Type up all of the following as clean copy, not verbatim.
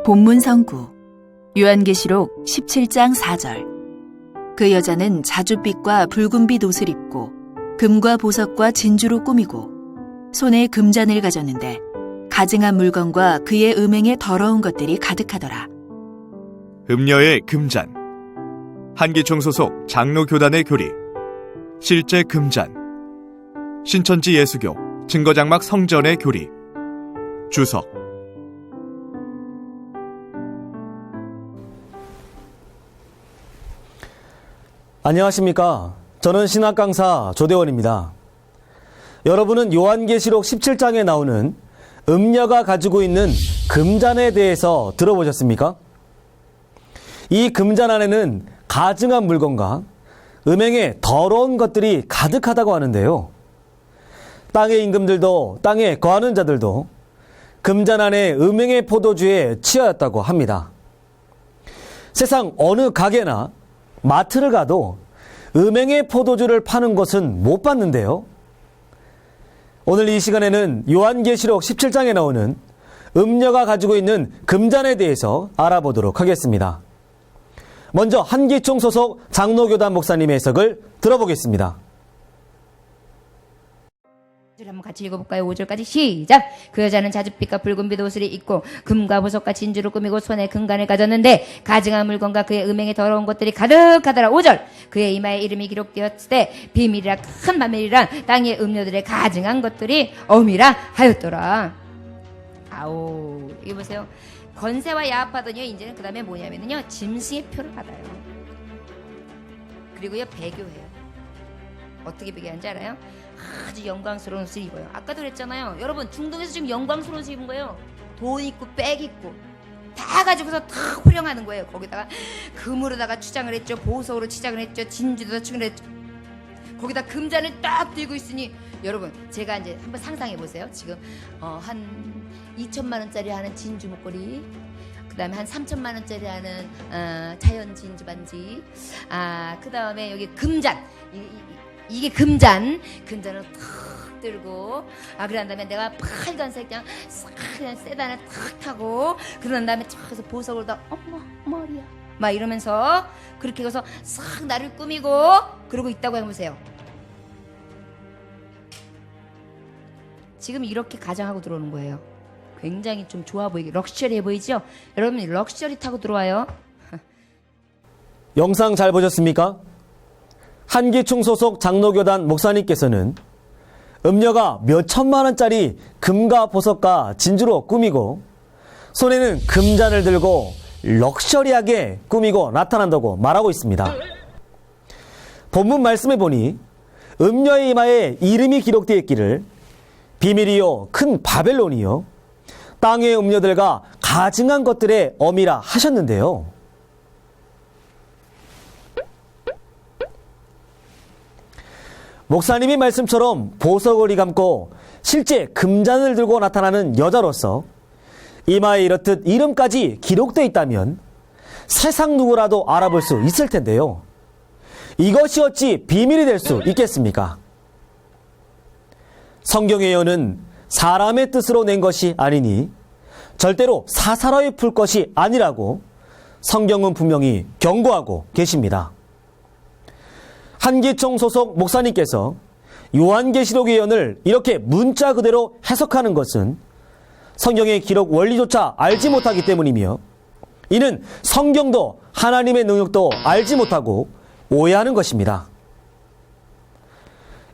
본문 성구 요한계시록 17장 4절. 그 여자는 자줏빛과 붉은빛 옷을 입고 금과 보석과 진주로 꾸미고 손에 금잔을 가졌는데 가증한 물건과 그의 음행에 더러운 것들이 가득하더라. 음녀의 금잔, 한기총 소속 장로교단의 교리, 실제 금잔, 신천지 예수교 증거장막 성전의 교리, 주석. 안녕하십니까. 저는 신학 강사 조대원입니다. 여러분은 요한계시록 17장에 나오는 음녀가 가지고 있는 금잔에 대해서 들어보셨습니까? 이 금잔 안에는 가증한 물건과 음행에 더러운 것들이 가득하다고 하는데요. 땅의 임금들도 땅에 거하는 자들도 금잔 안에 음행의 포도주에 취하였다고 합니다. 세상 어느 가게나 마트를 가도 음행의 포도주를 파는 곳은 못 봤는데요. 오늘 이 시간에는 요한계시록 17장에 나오는 음녀가 가지고 있는 금잔에 대해서 알아보도록 하겠습니다. 먼저 한기총 소속 장로교단 목사님의 해석을 들어보겠습니다. 한번 같이 읽어볼까요? 5절까지 시작! 그 여자는 자줏빛과 붉은빛 옷을 입고 금과 보석과 진주로 꾸미고 손에 금관을 가졌는데 가증한 물건과 그의 음행에 더러운 것들이 가득하더라. 5절! 그의 이마에 이름이 기록되었을 때 비밀이라 큰 만밀이라 땅의 음료들의 가증한 것들이 엄이라 하였더라. 아오, 이거 보세요. 건세와 야합하더니요, 이제는 그 다음에 뭐냐면요, 짐승의 표를 받아요. 그리고요, 배교해요. 어떻게 배교하는지 알아요? 아주 영광스러운 옷을 입어요. 아까도 그랬잖아요. 여러분, 중동에서 지금 영광스러운 옷을 입은 거예요. 돈 있고 백 있고 다 가지고서 다 호령하는 거예요. 거기다가 금으로다가 추장을 했죠. 보석으로 치장을 했죠. 진주도 추장을 했죠. 거기다 금잔을 딱 들고 있으니, 여러분, 제가 이제 한번 상상해 보세요. 지금 한 2천만 원짜리 하는 진주 목걸이, 그 다음에 한 3천만 원짜리 하는 자연 진주 반지, 그 다음에 여기 금잔, 이게 금잔을 탁 들고, 그런 다음에 내가 빨간색 그냥 싹 그냥 세단을 탁 타고, 그런 다음에 저기서 보석을 다 어머 머리야 막 이러면서 그렇게 해서 싹 나를 꾸미고 그러고 있다고 해보세요. 지금 이렇게 가장하고 들어오는 거예요. 굉장히 좀 좋아 보이게 럭셔리해 보이죠? 여러분, 럭셔리 타고 들어와요. 영상 잘 보셨습니까? 한기총 소속 장로교단 목사님께서는 음녀가 몇 천만 원짜리 금과 보석과 진주로 꾸미고 손에는 금잔을 들고 럭셔리하게 꾸미고 나타난다고 말하고 있습니다. 본문 말씀에 보니 음녀의 이마에 이름이 기록되어 있기를 비밀이요 큰 바벨론이요 땅의 음녀들과 가증한 것들의 엄이라 하셨는데요. 목사님의 말씀처럼 보석을 이감고 실제 금잔을 들고 나타나는 여자로서 이마에 이렇듯 이름까지 기록되어 있다면 세상 누구라도 알아볼 수 있을 텐데요. 이것이 어찌 비밀이 될 수 있겠습니까? 성경의 예언은 사람의 뜻으로 낸 것이 아니니 절대로 사사로이 풀 것이 아니라고 성경은 분명히 경고하고 계십니다. 한기총 소속 목사님께서 요한계시록 예언을 이렇게 문자 그대로 해석하는 것은 성경의 기록 원리조차 알지 못하기 때문이며, 이는 성경도 하나님의 능력도 알지 못하고 오해하는 것입니다.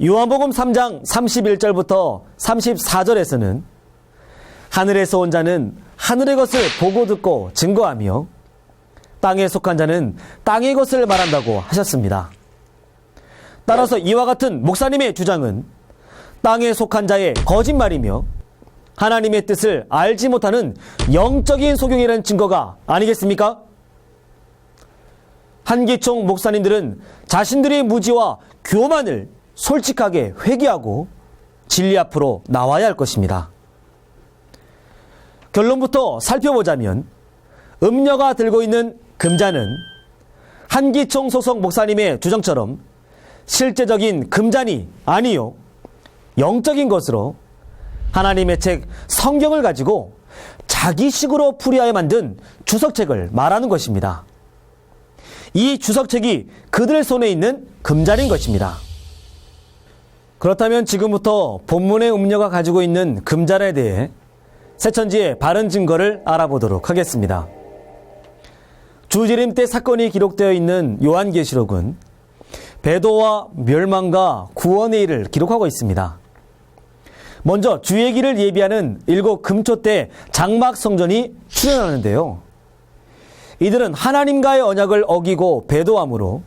요한복음 3장 31절부터 34절에서는 하늘에서 온 자는 하늘의 것을 보고 듣고 증거하며 땅에 속한 자는 땅의 것을 말한다고 하셨습니다. 따라서 이와 같은 목사님의 주장은 땅에 속한 자의 거짓말이며 하나님의 뜻을 알지 못하는 영적인 소경이라는 증거가 아니겠습니까? 한기총 목사님들은 자신들의 무지와 교만을 솔직하게 회개하고 진리 앞으로 나와야 할 것입니다. 결론부터 살펴보자면 음녀가 들고 있는 금잔은 한기총 소속 목사님의 주장처럼 실제적인 금잔이 아니요 영적인 것으로 하나님의 책 성경을 가지고 자기식으로 풀이하여 만든 주석책을 말하는 것입니다. 이 주석책이 그들 손에 있는 금잔인 것입니다. 그렇다면 지금부터 본문의 음녀가 가지고 있는 금잔에 대해 세천지의 바른 증거를 알아보도록 하겠습니다. 주지림 때 사건이 기록되어 있는 요한계시록은 배도와 멸망과 구원의 일을 기록하고 있습니다. 먼저 주의 길을 예비하는 7 금초 때 장막 성전이 출현하는데요. 이들은 하나님과의 언약을 어기고 배도함으로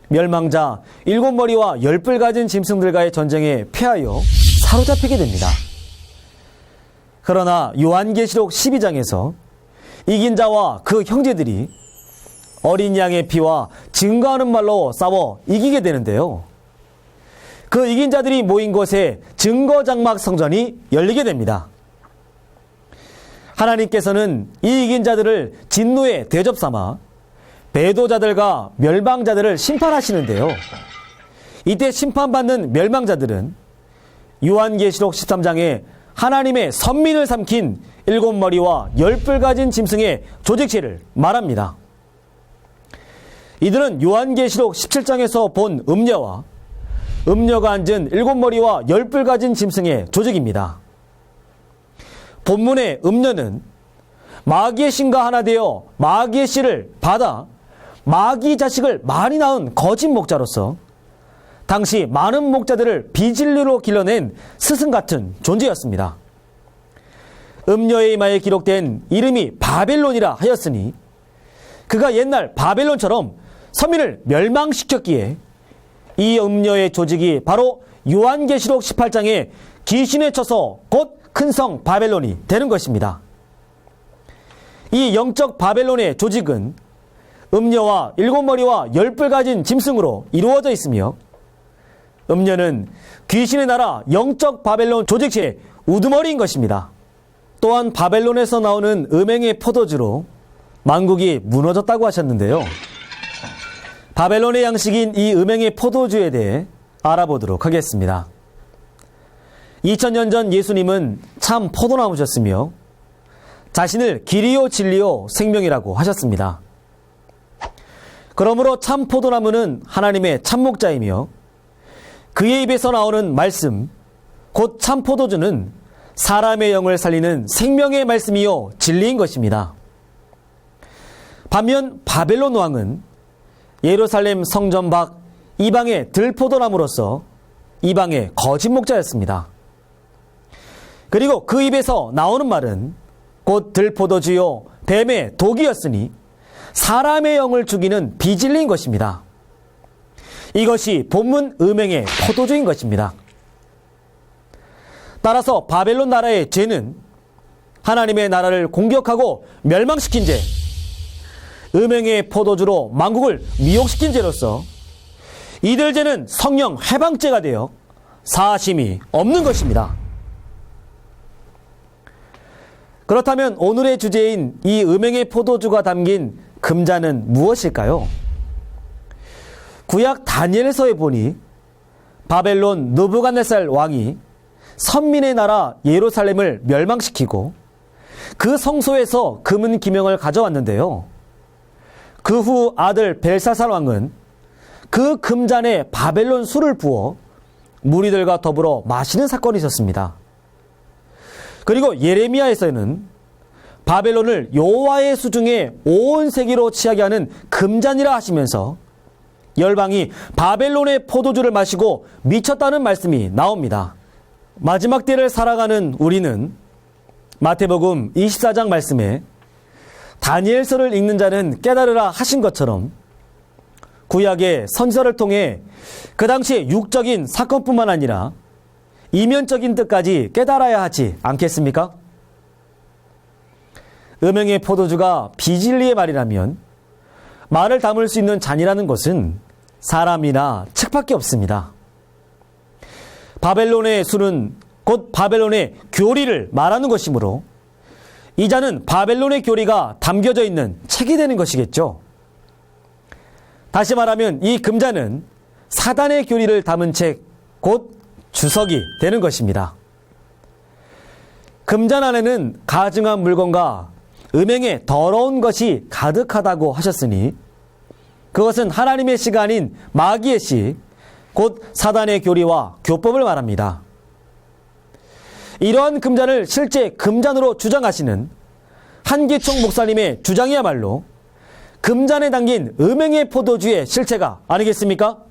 멸망자 7머리와 10뿔 가진 짐승들과의 전쟁에 패하여 사로잡히게 됩니다. 그러나 요한계시록 12장에서 이긴 자와 그 형제들이 어린 양의 피와 증거하는 말로 싸워 이기게 되는데요. 그 이긴 자들이 모인 곳에 증거장막 성전이 열리게 됩니다. 하나님께서는 이 이긴 자들을 진노의 대접 삼아 배도자들과 멸망자들을 심판하시는데요. 이때 심판받는 멸망자들은 요한계시록 13장에 하나님의 선민을 삼킨 7머리와 10뿔 가진 짐승의 조직체를 말합니다. 이들은 요한계시록 17장에서 본 음녀와 음녀가 앉은 7머리와 10뿔 가진 짐승의 조직입니다. 본문의 음녀는 마귀의 신과 하나 되어 마귀의 씨를 받아 마귀 자식을 많이 낳은 거짓 목자로서 당시 많은 목자들을 비진리로 길러낸 스승 같은 존재였습니다. 음녀의 이마에 기록된 이름이 바벨론이라 하였으니 그가 옛날 바벨론처럼 서민을 멸망시켰기에 이 음녀의 조직이 바로 요한계시록 18장에 귀신에 쳐서 곧 큰 성 바벨론이 되는 것입니다. 이 영적 바벨론의 조직은 음녀와 7머리와 10뿔 가진 짐승으로 이루어져 있으며 음녀는 귀신의 나라 영적 바벨론 조직체의 우두머리인 것입니다. 또한 바벨론에서 나오는 음행의 포도주로 만국이 무너졌다고 하셨는데요. 바벨론의 양식인 이 음행의 포도주에 대해 알아보도록 하겠습니다. 2000년 전 예수님은 참 포도나무셨으며 자신을 길이요 진리요 생명이라고 하셨습니다. 그러므로 참 포도나무는 하나님의 참목자이며 그의 입에서 나오는 말씀, 곧 참 포도주는 사람의 영을 살리는 생명의 말씀이요 진리인 것입니다. 반면 바벨론 왕은 예루살렘 성전 밖 이방의 들포도나무로서 이방의 거짓 목자였습니다. 그리고 그 입에서 나오는 말은 곧 들포도주요 뱀의 독이었으니 사람의 영을 죽이는 비진리인 것입니다. 이것이 본문 음행의 포도주인 것입니다. 따라서 바벨론 나라의 죄는 하나님의 나라를 공격하고 멸망시킨 죄, 음행의 포도주로 만국을 미혹시킨 죄로서 이들 죄는 성령 해방죄가 되어 사심이 없는 것입니다. 그렇다면 오늘의 주제인 이 음행의 포도주가 담긴 금잔은 무엇일까요? 구약 다니엘서에 보니 바벨론 느부갓네살 왕이 선민의 나라 예루살렘을 멸망시키고 그 성소에서 금은 기명을 가져왔는데요. 그 후 아들 벨사살 왕은 그 금잔에 바벨론 술을 부어 무리들과 더불어 마시는 사건이 있었습니다. 그리고 예레미야에서는 바벨론을 여호와의 수중에 온 세계로 취하게 하는 금잔이라 하시면서 열방이 바벨론의 포도주를 마시고 미쳤다는 말씀이 나옵니다. 마지막 때를 살아가는 우리는 마태복음 24장 말씀에 다니엘서를 읽는 자는 깨달으라 하신 것처럼 구약의 선지서를 통해 그 당시의 육적인 사건뿐만 아니라 이면적인 뜻까지 깨달아야 하지 않겠습니까? 음행의 포도주가 비진리의 말이라면 말을 담을 수 있는 잔이라는 것은 사람이나 책밖에 없습니다. 바벨론의 술은 곧 바벨론의 교리를 말하는 것이므로 이 잔은 바벨론의 교리가 담겨져 있는 책이 되는 것이겠죠. 다시 말하면 이 금잔은 사단의 교리를 담은 책, 곧 주석이 되는 것입니다. 금잔 안에는 가증한 물건과 음행의 더러운 것이 가득하다고 하셨으니 그것은 하나님의 씨가 아닌 마귀의 씨, 곧 사단의 교리와 교법을 말합니다. 이러한 금잔을 실제 금잔으로 주장하시는 한기총 목사님의 주장이야말로 금잔에 담긴 음행의 포도주의 실체가 아니겠습니까?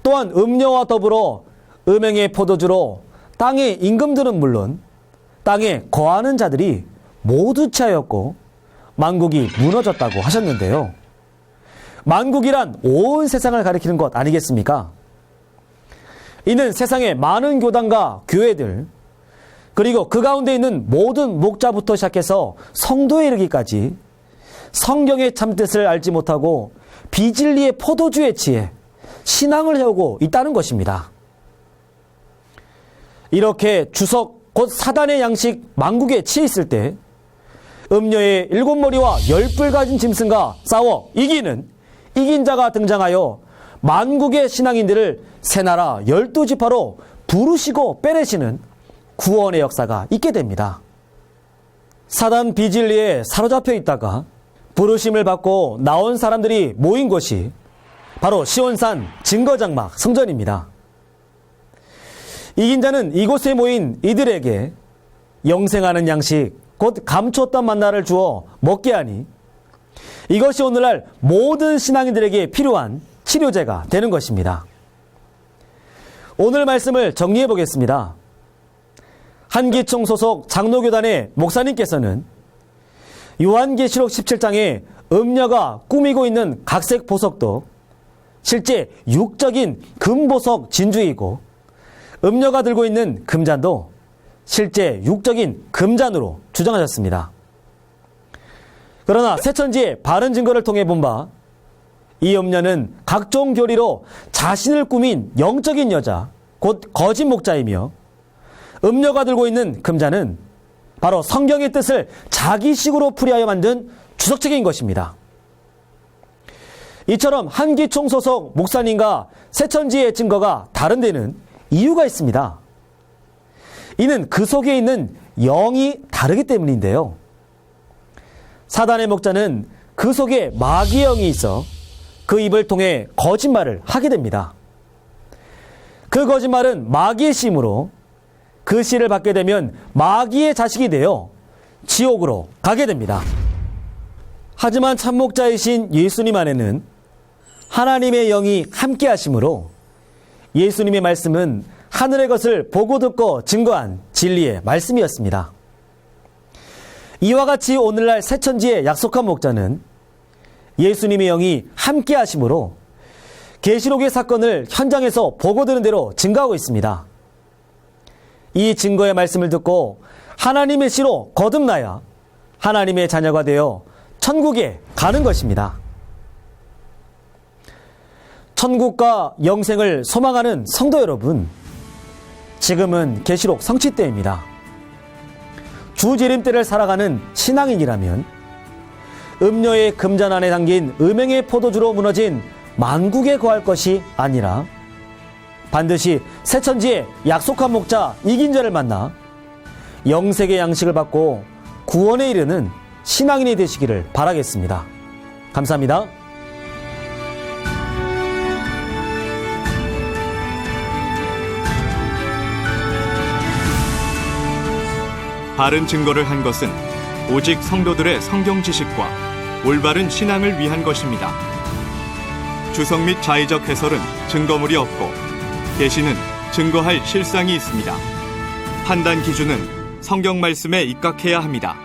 또한 음료와 더불어 음행의 포도주로 땅의 임금들은 물론 땅에 거하는 자들이 모두 취하였고 만국이 무너졌다고 하셨는데요. 만국이란 온 세상을 가리키는 것 아니겠습니까? 이는 세상의 많은 교단과 교회들, 그리고 그 가운데 있는 모든 목자부터 시작해서 성도에 이르기까지 성경의 참뜻을 알지 못하고 비진리의 포도주에 취해 신앙을 해오고 있다는 것입니다. 이렇게 주석 곧 사단의 양식 만국에 취해 있을 때 음녀의 7머리와 10뿔 가진 짐승과 싸워 이긴 자가 등장하여 만국의 신앙인들을 새 나라 12지파로 부르시고 빼내시는 구원의 역사가 있게 됩니다. 사단 비진리에 사로잡혀 있다가 부르심을 받고 나온 사람들이 모인 곳이 바로 시온산 증거장막 성전입니다. 이긴 자는 이곳에 모인 이들에게 영생하는 양식, 곧 감췄던 만나를 주어 먹게 하니 이것이 오늘날 모든 신앙인들에게 필요한 치료제가 되는 것입니다. 오늘 말씀을 정리해 보겠습니다. 한기총 소속 장로교단의 목사님께서는 요한계시록 17장에 음녀가 꾸미고 있는 각색 보석도 실제 육적인 금보석 진주이고 음녀가 들고 있는 금잔도 실제 육적인 금잔으로 주장하셨습니다. 그러나 새천지의 바른 증거를 통해 본 바 이 음녀는 각종 교리로 자신을 꾸민 영적인 여자, 곧 거짓 목자이며 음녀가 들고 있는 금잔은 바로 성경의 뜻을 자기식으로 풀이하여 만든 주석책인 것입니다. 이처럼 한기총 소속 목사님과 새천지의 증거가 다른 데는 이유가 있습니다. 이는 그 속에 있는 영이 다르기 때문인데요. 사단의 목자는 그 속에 마귀의 영이 있어 그 입을 통해 거짓말을 하게 됩니다. 그 거짓말은 마귀의 씨이므로 그 씨를 받게 되면 마귀의 자식이 되어 지옥으로 가게 됩니다. 하지만 참목자이신 예수님 안에는 하나님의 영이 함께 하심으로 예수님의 말씀은 하늘의 것을 보고 듣고 증거한 진리의 말씀이었습니다. 이와 같이 오늘날 새천지의 약속한 목자는 예수님의 영이 함께 하심으로 계시록의 사건을 현장에서 보고 들은 대로 증거하고 있습니다. 이 증거의 말씀을 듣고 하나님의 씨로 거듭나야 하나님의 자녀가 되어 천국에 가는 것입니다. 천국과 영생을 소망하는 성도 여러분, 지금은 계시록 성취 때입니다. 주재림 때를 살아가는 신앙인이라면 음녀의 금잔 안에 담긴 음행의 포도주로 무너진 만국에 거할 것이 아니라 반드시 새천지의 약속한 목자 이긴 자를 만나 영생의 양식을 받고 구원에 이르는 신앙인이 되시기를 바라겠습니다. 감사합니다. 바른 증거를 한 것은 오직 성도들의 성경 지식과 올바른 신앙을 위한 것입니다. 주석 및 자의적 해설은 증거물이 없고 계시는 증거할 실상이 있습니다. 판단 기준은 성경 말씀에 입각해야 합니다.